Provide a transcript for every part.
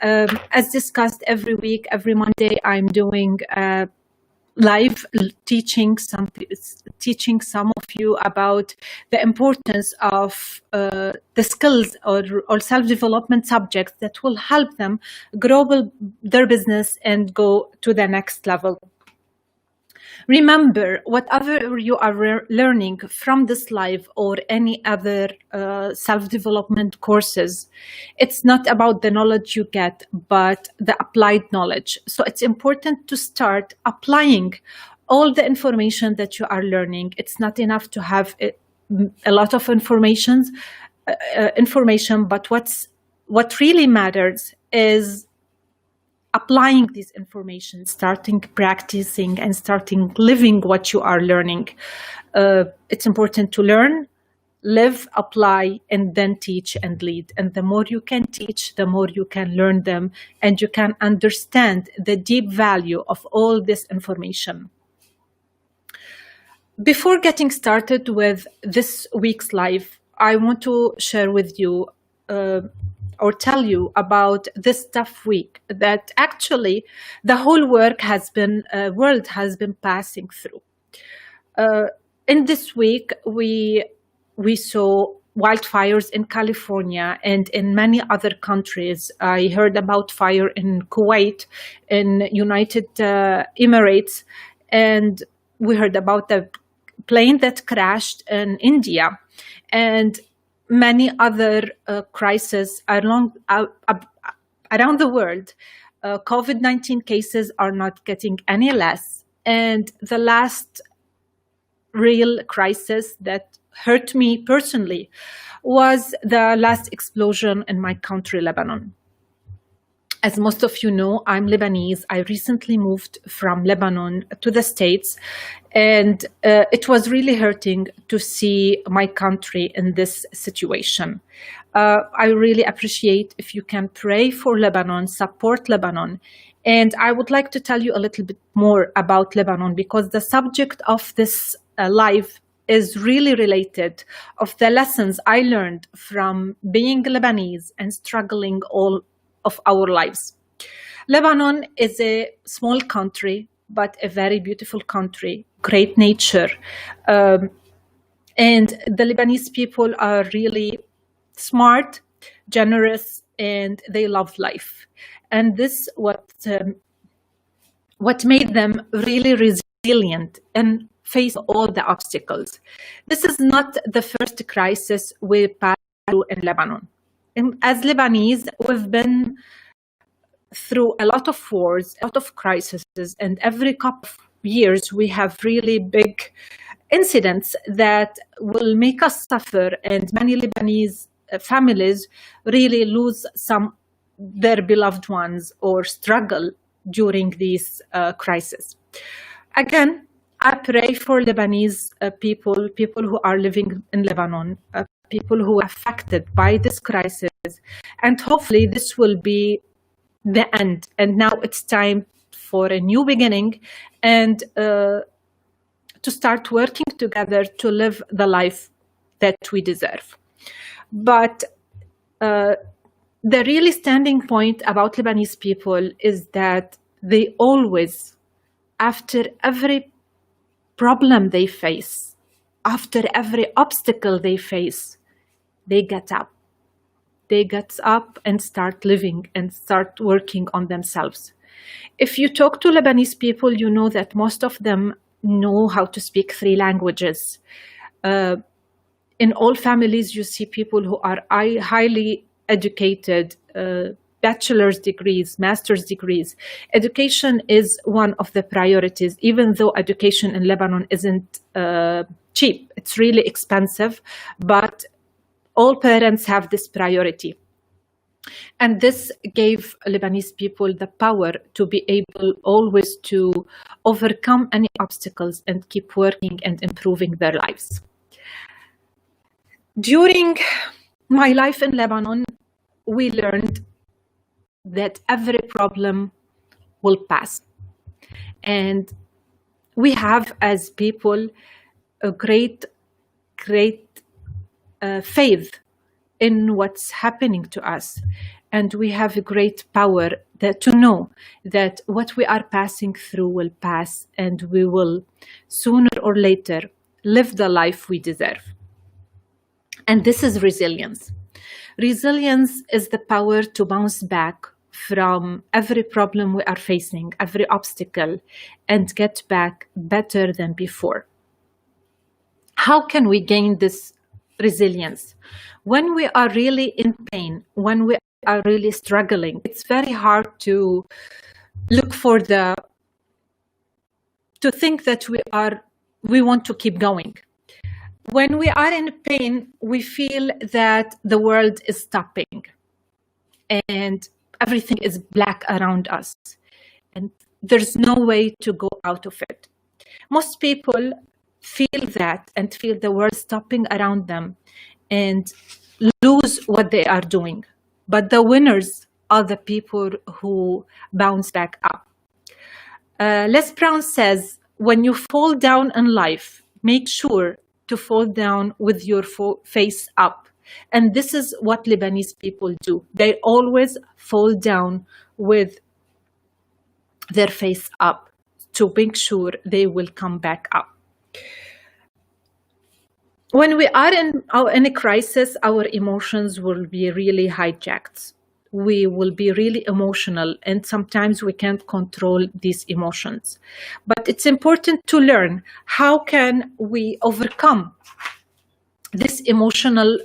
As discussed, every week, every Monday, I'm doing live teaching some of you about the importance of the skills or self-development subjects that will help them grow their business and go to the next level. Remember, whatever you are learning from this live or any other self-development courses, it's not about the knowledge you get, but the applied knowledge. So it's important to start applying all the information that you are learning. It's not enough to have a lot of information, but what really matters is applying this information, starting practicing and starting living what you are learning. It's important to learn, live, apply, and then teach and lead. And the more you can teach, the more you can learn them, and you can understand the deep value of all this information. Before getting started with this week's live, I want to share with you or tell you about this tough week that actually the whole world has been passing through. In this week, we saw wildfires in California and in many other countries. I heard about fire in Kuwait, in United Emirates, and we heard about the plane that crashed in India, and many other crises around the world. COVID-19 cases are not getting any less. And the last real crisis that hurt me personally was the last explosion in my country, Lebanon. As most of you know, I'm Lebanese. I recently moved from Lebanon to the States, and it was really hurting to see my country in this situation. I really appreciate if you can pray for Lebanon, support Lebanon. And I would like to tell you a little bit more about Lebanon, because the subject of this live is really related of the lessons I learned from being Lebanese and struggling all of our lives. Lebanon is a small country, but a very beautiful country, great nature. And the Lebanese people are really smart, generous, and they love life. And this what made them really resilient and face all the obstacles. This is not the first crisis we passed through in Lebanon. And as Lebanese, we've been through a lot of wars, a lot of crises, and every couple of years we have really big incidents that will make us suffer, and many Lebanese families really lose their beloved ones or struggle during these crises. Again, I pray for Lebanese people who are living in Lebanon, people who are affected by this crisis, and hopefully this will be the end. And now it's time for a new beginning and to start working together to live the life that we deserve. But the really standing point about Lebanese people is that they always, after every problem they face, after every obstacle they face, they get up. They get up and start living and start working on themselves. If you talk to Lebanese people, you know that most of them know how to speak 3 languages. In all families, you see people who are highly educated, bachelor's degrees, master's degrees. Education is one of the priorities, even though education in Lebanon isn't cheap. It's really expensive, but all parents have this priority. And this gave Lebanese people the power to be able always to overcome any obstacles and keep working and improving their lives. During my life in Lebanon, we learned that every problem will pass. And we have, as people, a great faith in what's happening to us. and we have a great power to know that what we are passing through will pass, and we will sooner or later live the life we deserve. And this is resilience. Resilience is the power to bounce back from every problem we are facing, every obstacle, and get back better than before. How can we gain this resilience? When we are really in pain, when we are really struggling, it's very hard to look for to think that we want to keep going. When we are in pain, we feel that the world is stopping and everything is black around us, and there's no way to go out of it. Most people feel that and feel the world stopping around them and lose what they are doing. But the winners are the people who bounce back up. Les Brown says, when you fall down in life, make sure to fall down with your face up. And this is what Lebanese people do. They always fall down with their face up to make sure they will come back up. When we are in a crisis, our emotions will be really hijacked. We will be really emotional, and sometimes we can't control these emotions. But it's important to learn how can we overcome these emotional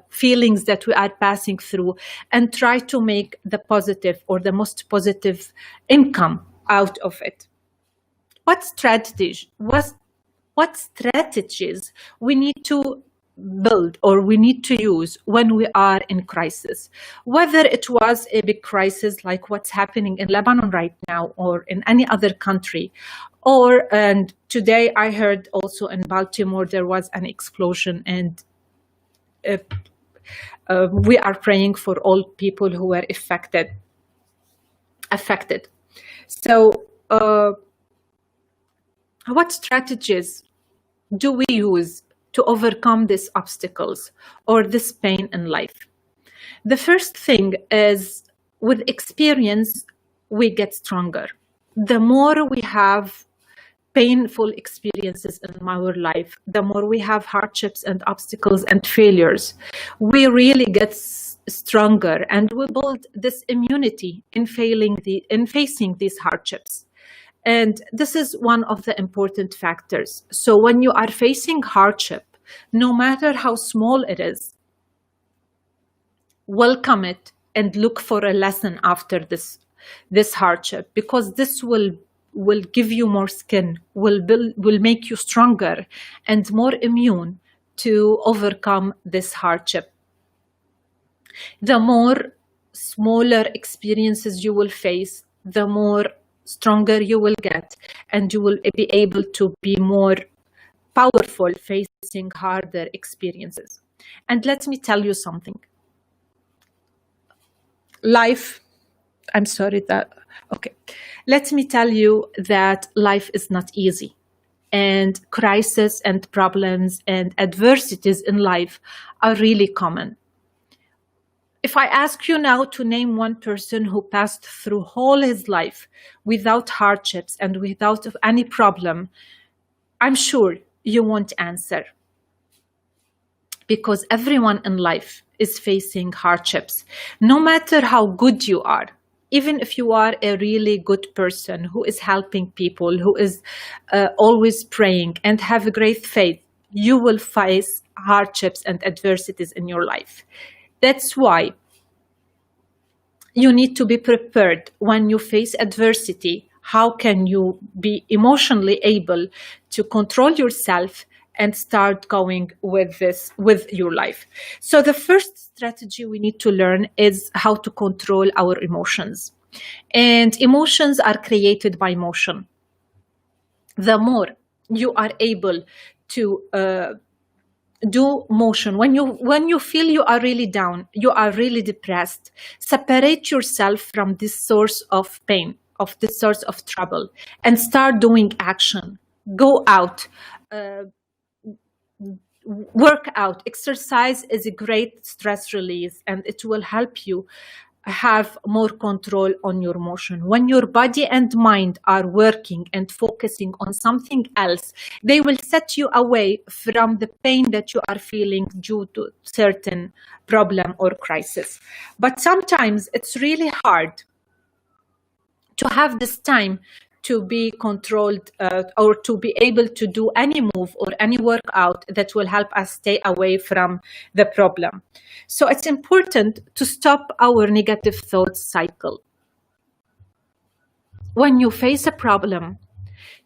feelings that we are passing through and try to make the positive or the most positive income out of it. What strategies we need to build or we need to use when we are in crisis, whether it was a big crisis like what's happening in Lebanon right now or in any other country, and today I heard also in Baltimore there was an explosion, and we are praying for all people who were affected. So what strategies do we use to overcome these obstacles or this pain in life? The first thing is, with experience, we get stronger. The more we have painful experiences in our life, the more we have hardships and obstacles and failures, we really get stronger, and we build this immunity in facing these hardships. And this is one of the important factors. So when you are facing hardship, no matter how small it is, welcome it and look for a lesson after this hardship, because this will give you more skin, will make you stronger and more immune to overcome this hardship. The more smaller experiences you will face, the more stronger you will get, and you will be able to be more powerful facing harder experiences. And let me tell you something. Let me tell you that life is not easy, and crises and problems and adversities in life are really common. If I ask you now to name one person who passed through all his life without hardships and without any problem, I'm sure you won't answer. Because everyone in life is facing hardships, no matter how good you are. Even if you are a really good person who is helping people, who is always praying and have a great faith, you will face hardships and adversities in your life. That's why you need to be prepared when you face adversity. How can you be emotionally able to control yourself and start going with your life? So the first strategy we need to learn is how to control our emotions. And emotions are created by motion. The more you are able to do motion, when you feel you are really down, you are really depressed, separate yourself from this source of pain, of this source of trouble, and start doing action. Go out, work out. Exercise is a great stress release, and it will help you have more control on your motion. When your body and mind are working and focusing on something else, they will set you away from the pain that you are feeling due to certain problem or crisis. But sometimes it's really hard to have this time to be controlled or to be able to do any move or any workout that will help us stay away from the problem. So it's important to stop our negative thoughts cycle. When you face a problem,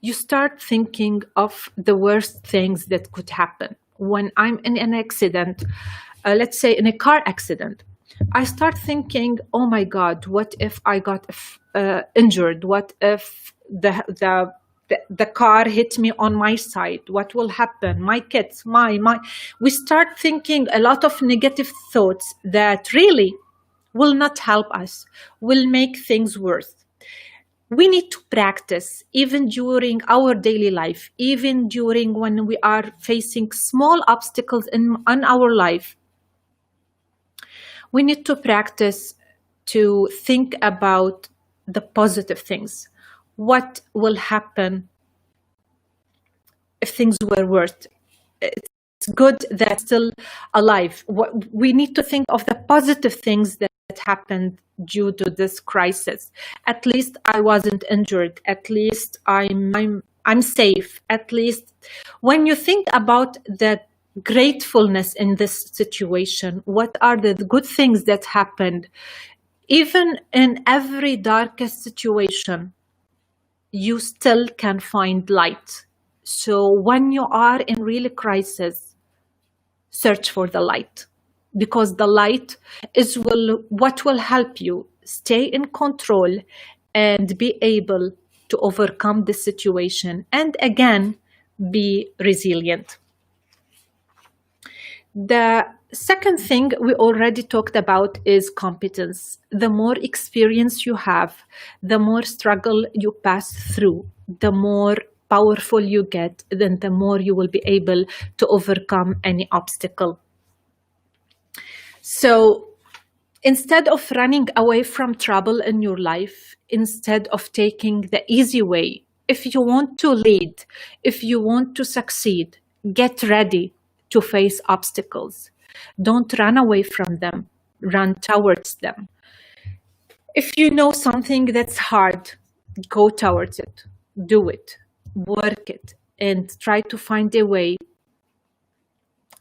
you start thinking of the worst things that could happen. When I'm in an accident, let's say in a car accident, I start thinking, oh my God, what if I got injured? What if the car hit me on my side? What will happen? My kids, we start thinking a lot of negative thoughts that really will not help us, will make things worse. We need to practice even during our daily life, even during when we are facing small obstacles in our life. We need to practice to think about the positive things. What will happen if things were worse? It's good that still alive. We need to think of the positive things that happened due to this crisis. At least I wasn't injured. At least I'm safe. At least when you think about the gratefulness in this situation, what are the good things that happened? Even in every darkest situation, you still can find light. So when you are in real crisis, search for the light, because the light is what will help you stay in control and be able to overcome the situation and again be resilient. The second thing we already talked about is competence. The more experience you have, the more struggle you pass through, the more powerful you get, then the more you will be able to overcome any obstacle. So instead of running away from trouble in your life, instead of taking the easy way, if you want to lead, if you want to succeed, get ready to face obstacles. Don't run away from them, run towards them. If you know something that's hard, go towards it, do it, work it, and try to find a way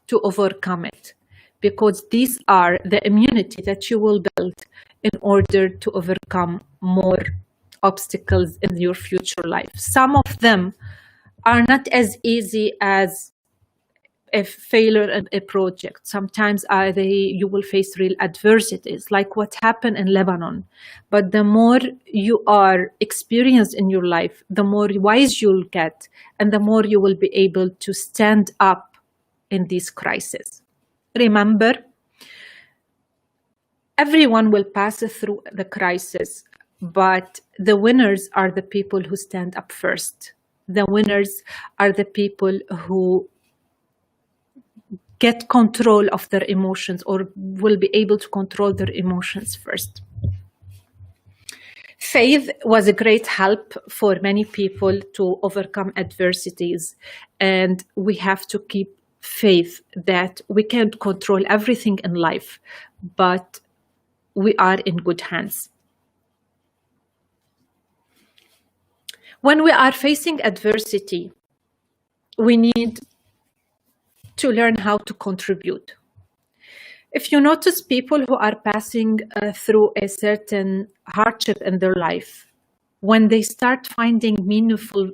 to overcome it, because these are the immunity that you will build in order to overcome more obstacles in your future life. Some of them are not as easy as a failure in a project. Sometimes you will face real adversities, like what happened in Lebanon. But the more you are experienced in your life, the more wise you'll get, and the more you will be able to stand up in these crises. Remember, everyone will pass through the crisis, but the winners are the people who stand up first. The winners are the people who get control of their emotions, or will be able to control their emotions first. Faith was a great help for many people to overcome adversities, and we have to keep faith that we can't control everything in life, but we are in good hands. When we are facing adversity, we need to learn how to contribute. If you notice people who are passing through a certain hardship in their life, when they start finding meaningful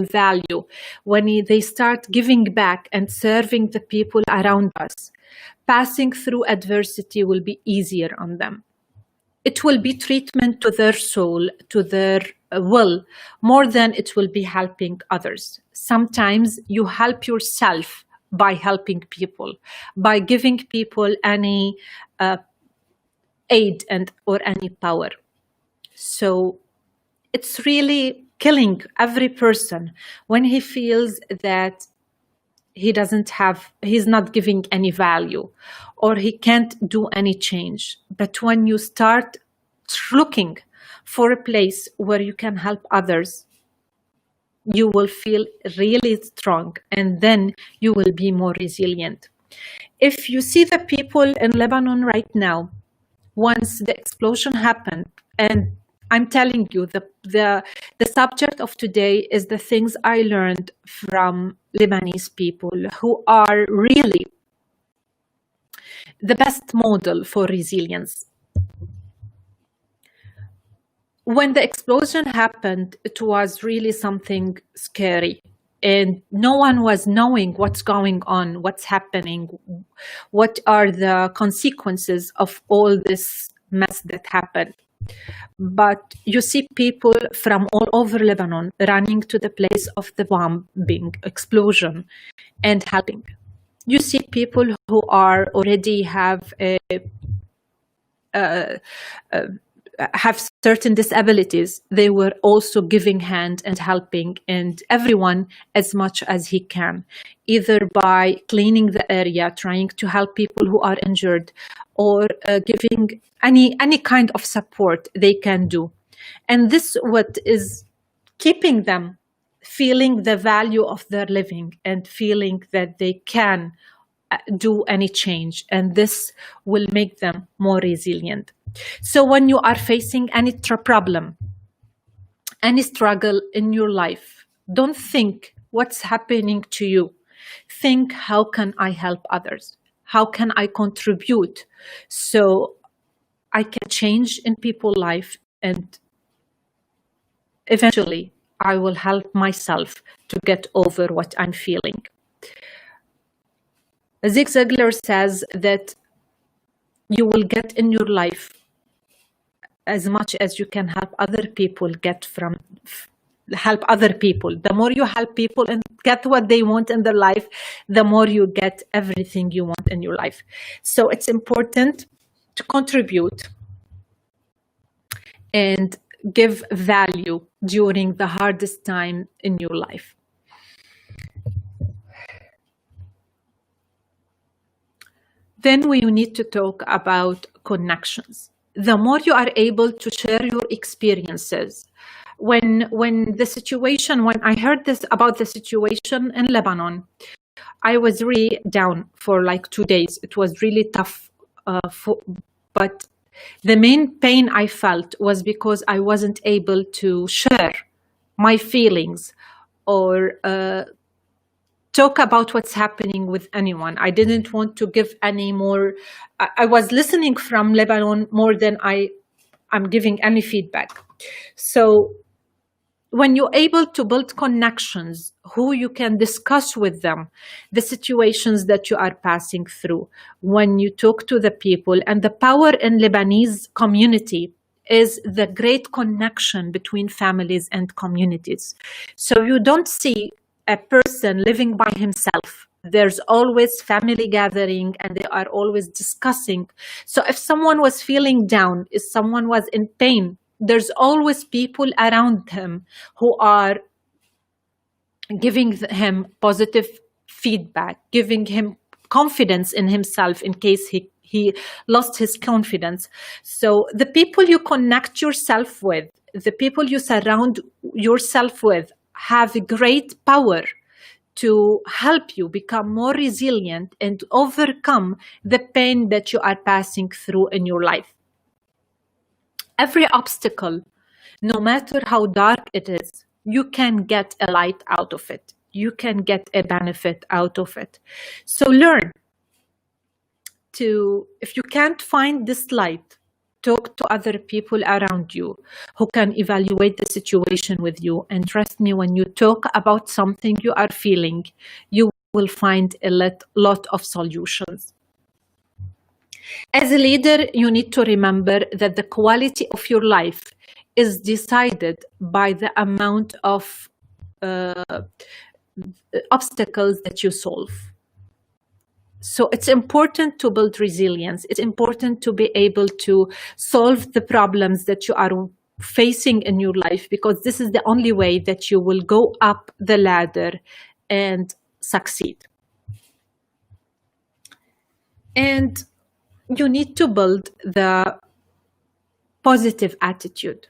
value, when they start giving back and serving the people around us, passing through adversity will be easier on them. It will be treatment to their soul, to their will, more than it will be helping others. Sometimes you help yourself by helping people, by giving people any aid or any power. So it's really killing every person when he feels that he's not giving any value, or he can't do any change. But when you start looking for a place where you can help others, you will feel really strong, and then you will be more resilient. If you see the people in Lebanon right now, once the explosion happened, and I'm telling you, the subject of today is the things I learned from Lebanese people who are really the best model for resilience. When the explosion happened, it was really something scary. And no one was knowing what's going on, what's happening, what are the consequences of all this mess that happened. But you see people from all over Lebanon running to the place of the bombing explosion and helping. You see people who are already have certain disabilities. They were also giving hand and helping, and everyone as much as he can, either by cleaning the area, trying to help people who are injured, or giving any kind of support they can do. And this what is keeping them feeling the value of their living and feeling that they can do any change, and this will make them more resilient. So when you are facing any problem, any struggle in your life, don't think what's happening to you. Think, how can I help others? How can I contribute so I can change in people's life, and eventually I will help myself to get over what I'm feeling. Zig Ziglar says that you will get in your life as much as you can help other people help other people. The more you help people and get what they want in their life, the more you get everything you want in your life. So it's important to contribute and give value during the hardest time in your life. Then we need to talk about connections. The more you are able to share your experiences, when I heard about the situation in Lebanon, I was really down for like 2 days. It was really tough, but the main pain I felt was because I wasn't able to share my feelings or talk about what's happening with anyone. I didn't want to give any more. I was listening from Lebanon more than I'm giving any feedback. So when you're able to build connections, who you can discuss with them, the situations that you are passing through, when you talk to the people, and the power in Lebanese community is the great connection between families and communities. So you don't see a person living by himself. There's always family gathering, and they are always discussing. So if someone was feeling down, if someone was in pain, there's always people around him who are giving him positive feedback, giving him confidence in himself in case he lost his confidence. So the people you connect yourself with, the people you surround yourself with, have a great power to help you become more resilient and overcome the pain that you are passing through in your life. Every obstacle, no matter how dark it is, you can get a light out of it. You can get a benefit out of it. So learn to, if you can't find this light, talk to other people around you who can evaluate the situation with you. And trust me, when you talk about something you are feeling, you will find a lot of solutions. As a leader, you need to remember that the quality of your life is decided by the amount of obstacles that you solve. So it's important to build resilience. It's important to be able to solve the problems that you are facing in your life, because this is the only way that you will go up the ladder and succeed. And you need to build the positive attitude.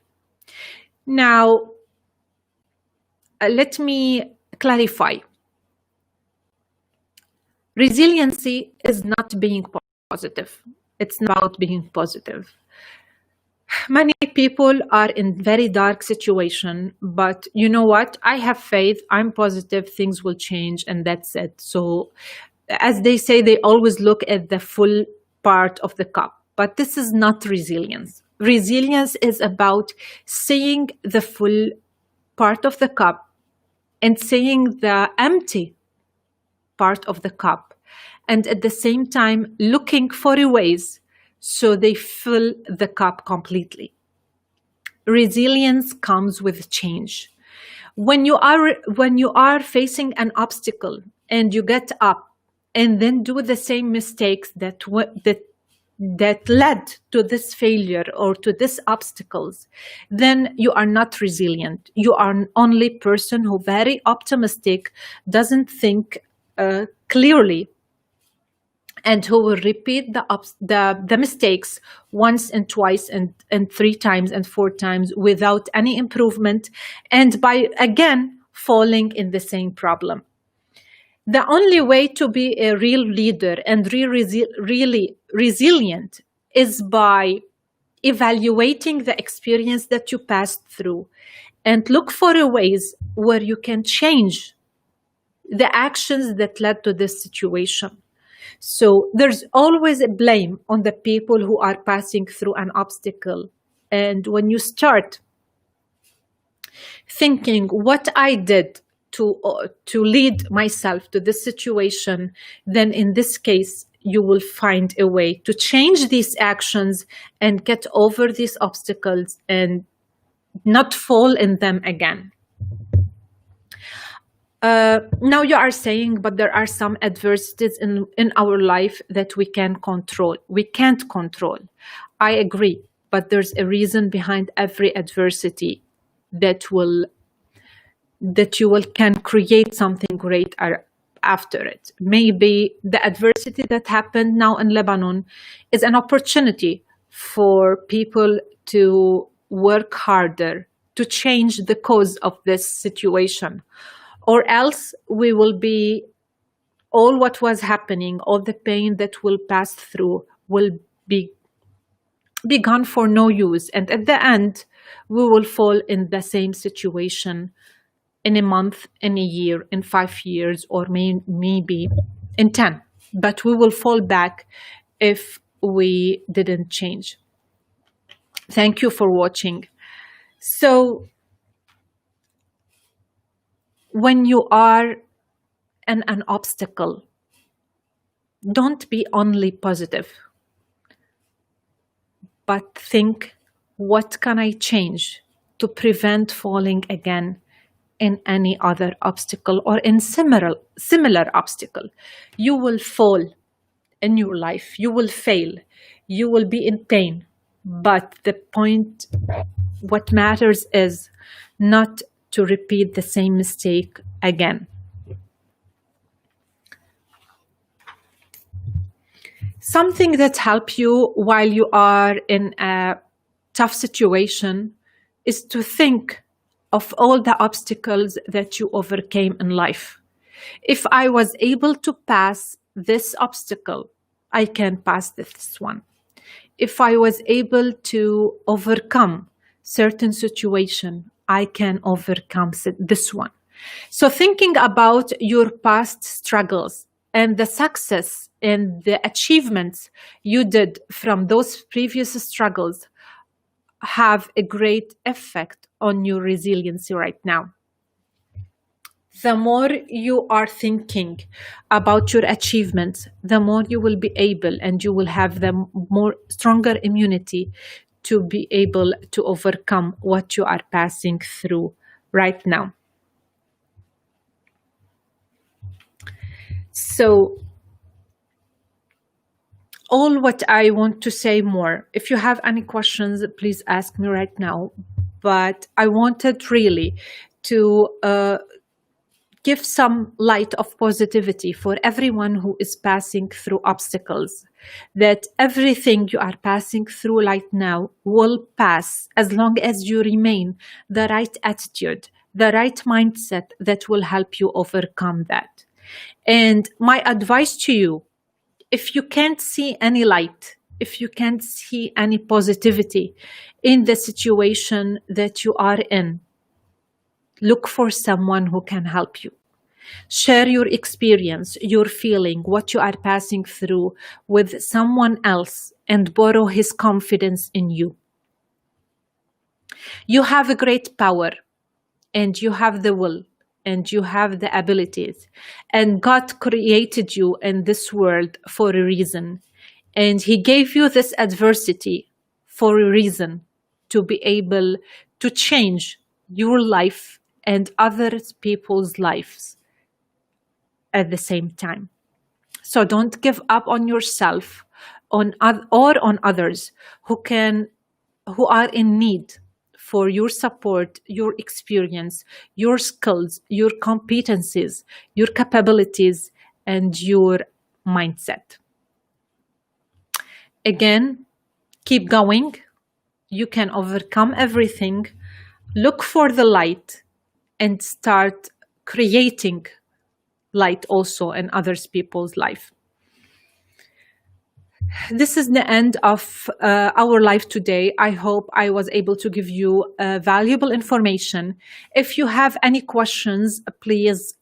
Now, let me clarify. Resiliency is not being positive. It's not about being positive. Many people are in very dark situation, but you know what? I have faith. I'm positive. Things will change, and that's it. So, as they say, they always look at the full part of the cup, but this is not resilience. Resilience is about seeing the full part of the cup and seeing the empty part of the cup, and at the same time looking for ways so they fill the cup completely. Resilience comes with change. When you are facing an obstacle and you get up and then do the same mistakes that led to this failure or to these obstacles, then you are not resilient. You are an only person who very optimistic, doesn't think clearly, and who will repeat the mistakes once and twice and three times and four times without any improvement, and by again falling in the same problem. The only way to be a real leader and really resilient is by evaluating the experience that you passed through and look for ways where you can change the actions that led to this situation. So there's always a blame on the people who are passing through an obstacle. And when you start thinking what I did to lead myself to this situation, then in this case, you will find a way to change these actions and get over these obstacles and not fall in them again. Now you are saying, but there are some adversities in our life that we can control. We can't control. I agree, but there's a reason behind every adversity that you can create something great after it. Maybe the adversity that happened now in Lebanon is an opportunity for people to work harder to change the cause of this situation. Or else we will be, all what was happening, all the pain that will pass through will be gone for no use. And at the end, we will fall in the same situation in a month, in a year, in 5 years, or maybe in 10. But we will fall back if we didn't change. Thank you for watching. So, when you are in an obstacle, don't be only positive, but think, what can I change to prevent falling again in any other obstacle or in similar obstacle? You will fall in your life, you will fail, you will be in pain, but the point, what matters is not to repeat the same mistake again. Something that helps you while you are in a tough situation is to think of all the obstacles that you overcame in life. If I was able to pass this obstacle, I can pass this one. If I was able to overcome certain situation, I can overcome this one. So thinking about your past struggles and the success and the achievements you did from those previous struggles have a great effect on your resiliency right now. The more you are thinking about your achievements, the more you will be able, and you will have the more stronger immunity to be able to overcome what you are passing through right now. So, all what I want to say more, if you have any questions, please ask me right now. But I wanted really to give some light of positivity for everyone who is passing through obstacles. that everything you are passing through right now will pass as long as you remain the right attitude, the right mindset that will help you overcome that. And my advice to you, if you can't see any light, if you can't see any positivity in the situation that you are in, look for someone who can help you. Share your experience, your feeling, what you are passing through with someone else and borrow his confidence in you. You have a great power and you have the will and you have the abilities. And God created you in this world for a reason. And He gave you this adversity for a reason, to be able to change your life and other people's lives at the same time. So don't give up on yourself or on others who are in need for your support, your experience, your skills, your competencies, your capabilities, and your mindset. Again, keep going. You can overcome everything. Look for the light and start creating light also in others people's life. This is the end of our life today. I hope I was able to give you valuable information. If you have any questions, please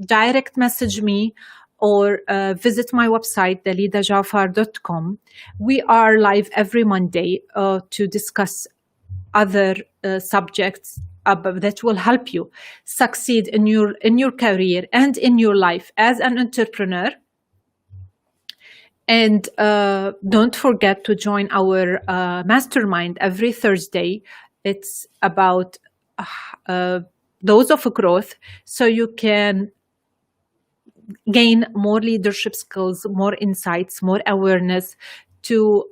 direct message me or visit my website, dalidajafar.com. We are live every Monday to discuss other subjects that will help you succeed in your career and in your life as an entrepreneur. And don't forget to join our mastermind every Thursday. It's about dose of growth, so you can gain more leadership skills, more insights, more awareness to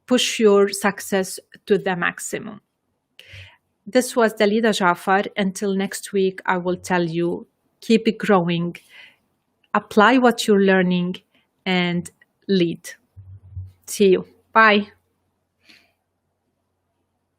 push your success to the maximum. This was Dalida Jafar. Until next week, I will tell you, keep growing, apply what you're learning, and lead. See you. Bye.